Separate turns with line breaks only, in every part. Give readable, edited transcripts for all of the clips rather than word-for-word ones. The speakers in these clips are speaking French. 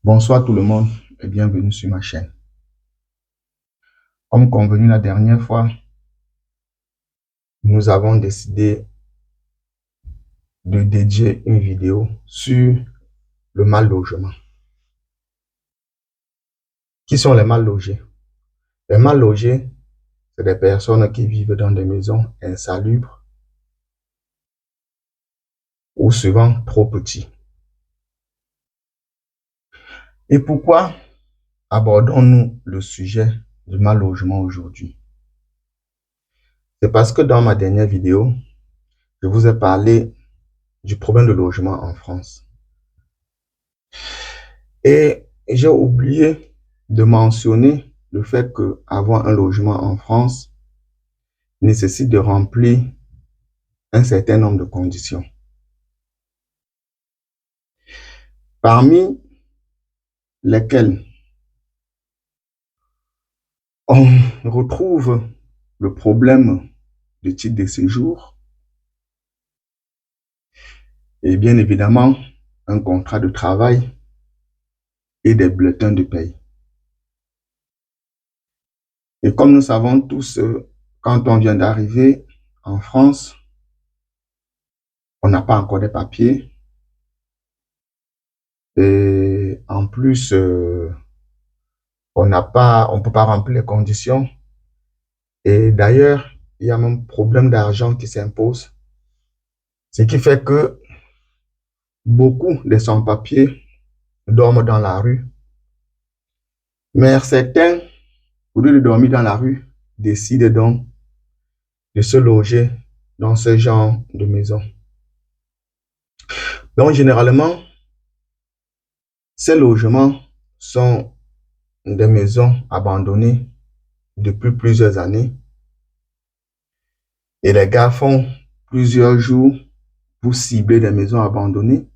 Bonsoir tout le monde et bienvenue sur ma chaîne. Comme convenu la dernière fois, nous avons décidé de dédier une vidéo sur le mal logement. Qui sont les mal logés? Les mal logés, c'est des personnes qui vivent dans des maisons insalubres ou souvent trop petites. Et pourquoi abordons-nous le sujet du mal logement aujourd'hui? C'est parce que dans ma dernière vidéo, je vous ai parlé du problème de logement en France. Et j'ai oublié de mentionner le fait qu'avoir un logement en France nécessite de remplir un certain nombre de conditions. Parmi lesquelles on retrouve le problème du titre de séjour et bien évidemment un contrat de travail et des bulletins de paie. Et comme nous savons tous, quand on vient d'arriver en France, on n'a pas encore des papiers. Et en plus, on peut pas remplir les conditions. Et d'ailleurs, il y a même problème d'argent qui s'impose. Ce qui fait que beaucoup de sans-papiers dorment dans la rue. Mais certains, au lieu de dormir dans la rue, décident donc de se loger dans ce genre de maison. Donc, généralement, ces logements sont des maisons abandonnées depuis plusieurs années. Et les gars font plusieurs jours pour cibler des maisons abandonnées.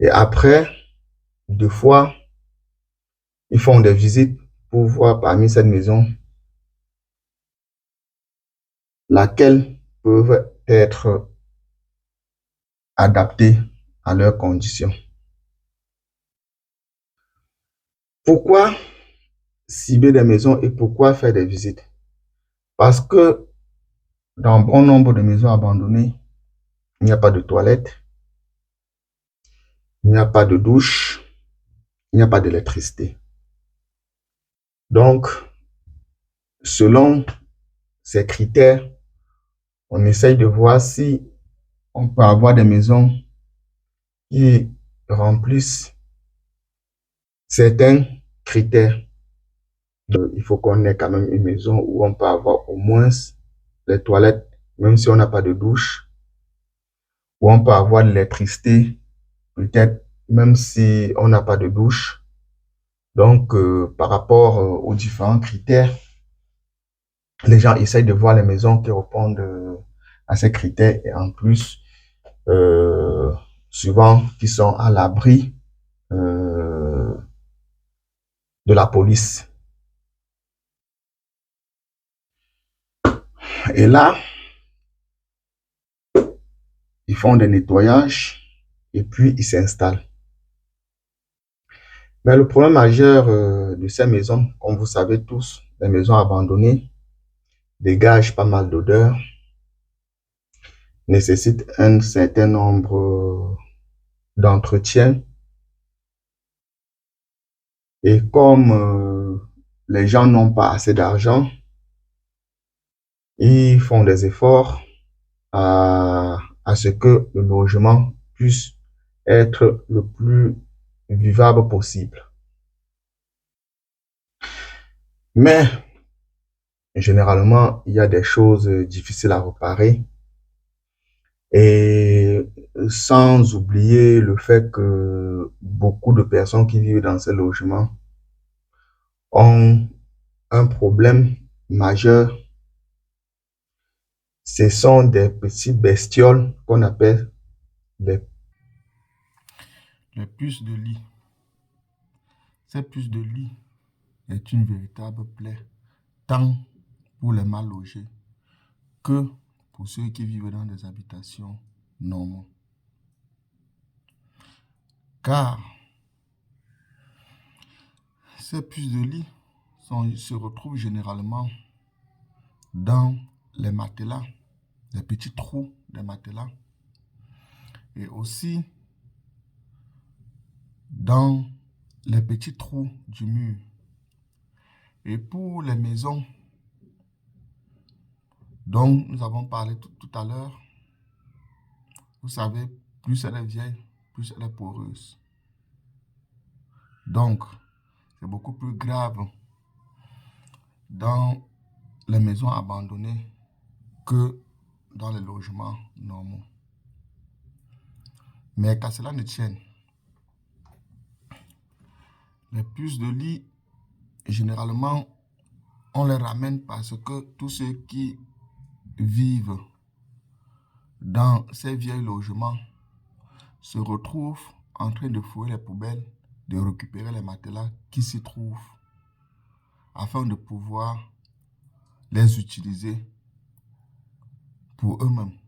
Et après, deux fois, ils font des visites pour voir parmi cette maison laquelle peuvent être adaptées à leurs conditions. Pourquoi cibler des maisons et pourquoi faire des visites? Parce que dans bon nombre de maisons abandonnées, il n'y a pas de toilette, il n'y a pas de douche, il n'y a pas d'électricité. Donc, selon ces critères, on essaye de voir si on peut avoir des maisons qui remplissent certains critères. Il faut qu'on ait quand même une maison où on peut avoir au moins les toilettes, même si on n'a pas de douche, où on peut avoir de l'électricité, peut-être même si on n'a pas de douche. Donc, par rapport aux différents critères, les gens essayent de voir les maisons qui répondent à ces critères et en plus, euh, souvent, qui sont à l'abri euh, de la police. Et là, ils font des nettoyages et puis ils s'installent. Mais le problème majeur de ces maisons, comme vous savez tous, les maisons abandonnées dégagent pas mal d'odeurs, nécessitent un certain nombre d'entretien. Et comme les gens n'ont pas assez d'argent, ils font des efforts à ce que le logement puisse être le plus vivable possible. Mais généralement, il y a des choses difficiles à réparer et sans oublier le fait que beaucoup de personnes qui vivent dans ces logements ont un problème majeur. Ce sont des petites bestioles qu'on appelle les puces de lit. Ces puces de lit est une véritable plaie, tant pour les mal logés que pour ceux qui vivent dans des habitations normales. Car Ces puces de lit se retrouvent généralement dans les matelas, les petits trous des matelas, et aussi dans les petits trous du mur. Et pour les maisons dont nous avons parlé tout à l'heure, vous savez, plus elle est vieille, plus elle est poreuse. Donc, c'est beaucoup plus grave dans les maisons abandonnées que dans les logements normaux. Mais qu'à cela ne tienne, les puces de lit, généralement, on les ramène parce que tous ceux qui vivent dans ces vieux logements se retrouvent en train de fouiller les poubelles, de récupérer les matelas qui s'y trouvent afin de pouvoir les utiliser pour eux-mêmes.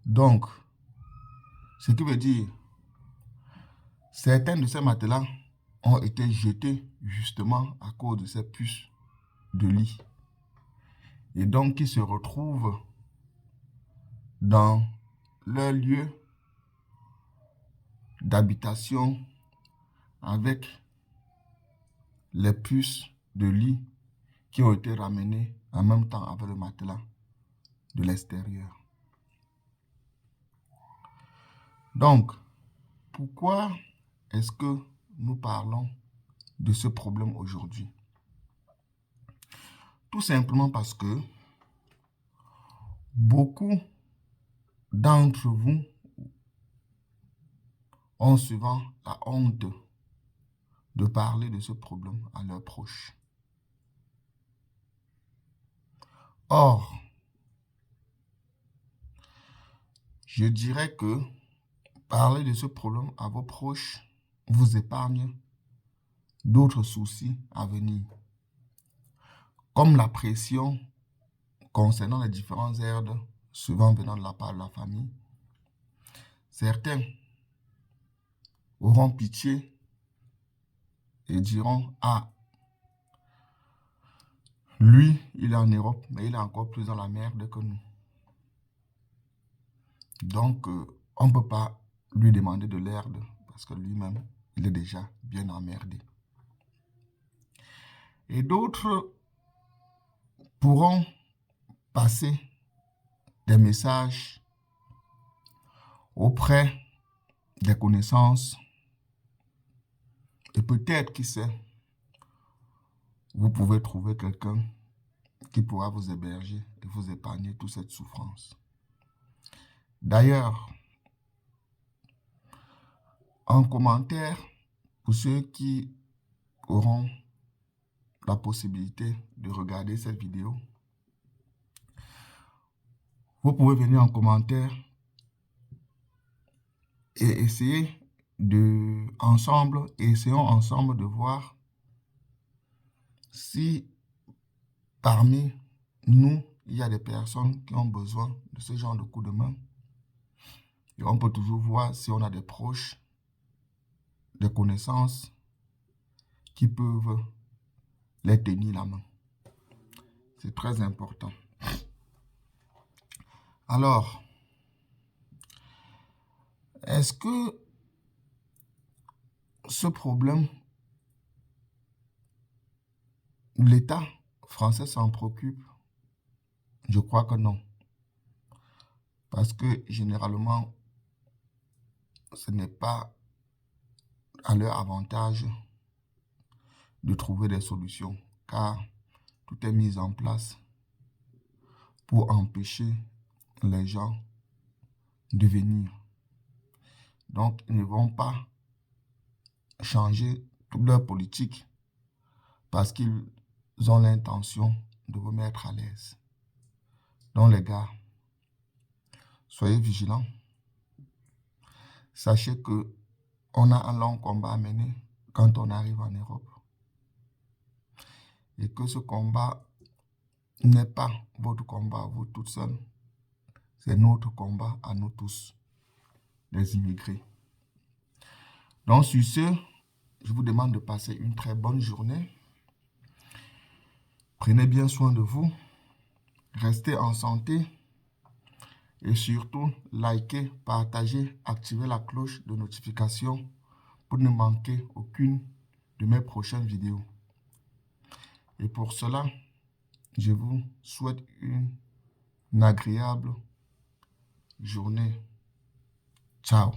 Donc, ce qui veut dire, certains de ces matelas ont été jetés justement à cause de ces puces de lit. Et donc, ils se retrouvent dans leur lieu d'habitation avec les puces de lit qui ont été ramenées en même temps avec le matelas de l'extérieur. Donc, pourquoi est-ce que nous parlons de ce problème aujourd'hui? Tout simplement parce que beaucoup d'entre vous ont souvent la honte de parler de ce problème à leurs proches. Or, je dirais que parler de ce problème à vos proches vous épargne d'autres soucis à venir, comme la pression concernant les différentes aides souvent venant de la part de la famille. Certains auront pitié et diront: ah, lui, il est en Europe, mais il est encore plus dans la merde que nous. Donc, on ne peut pas lui demander de l'aide parce que lui-même, il est déjà bien emmerdé. Et d'autres pourront passer des messages auprès des connaissances et peut-être, qui sait, vous pouvez trouver quelqu'un qui pourra vous héberger et vous épargner toute cette souffrance. D'ailleurs, en commentaire, pour ceux qui auront la possibilité de regarder cette vidéo, vous pouvez venir en commentaire et essayons ensemble de voir si parmi nous, il y a des personnes qui ont besoin de ce genre de coup de main. Et on peut toujours voir si on a des proches, des connaissances qui peuvent les tenir la main. C'est très important. Alors, est-ce que ce problème, l'État français s'en préoccupe? Je crois que non. Parce que généralement, ce n'est pas à leur avantage de trouver des solutions, car tout est mis en place pour empêcher les gens de venir. Donc, ils ne vont pas changer toute leur politique parce qu'ils ont l'intention de vous mettre à l'aise. Donc, les gars, soyez vigilants. Sachez que on a un long combat à mener quand on arrive en Europe. Et que ce combat n'est pas votre combat à vous toute seule. C'est notre combat à nous tous, les immigrés. Donc, sur ce, je vous demande de passer une très bonne journée. Prenez bien soin de vous. Restez en santé. Et surtout, likez, partagez, activez la cloche de notification pour ne manquer aucune de mes prochaines vidéos. Et pour cela, je vous souhaite une agréable journée. Ciao.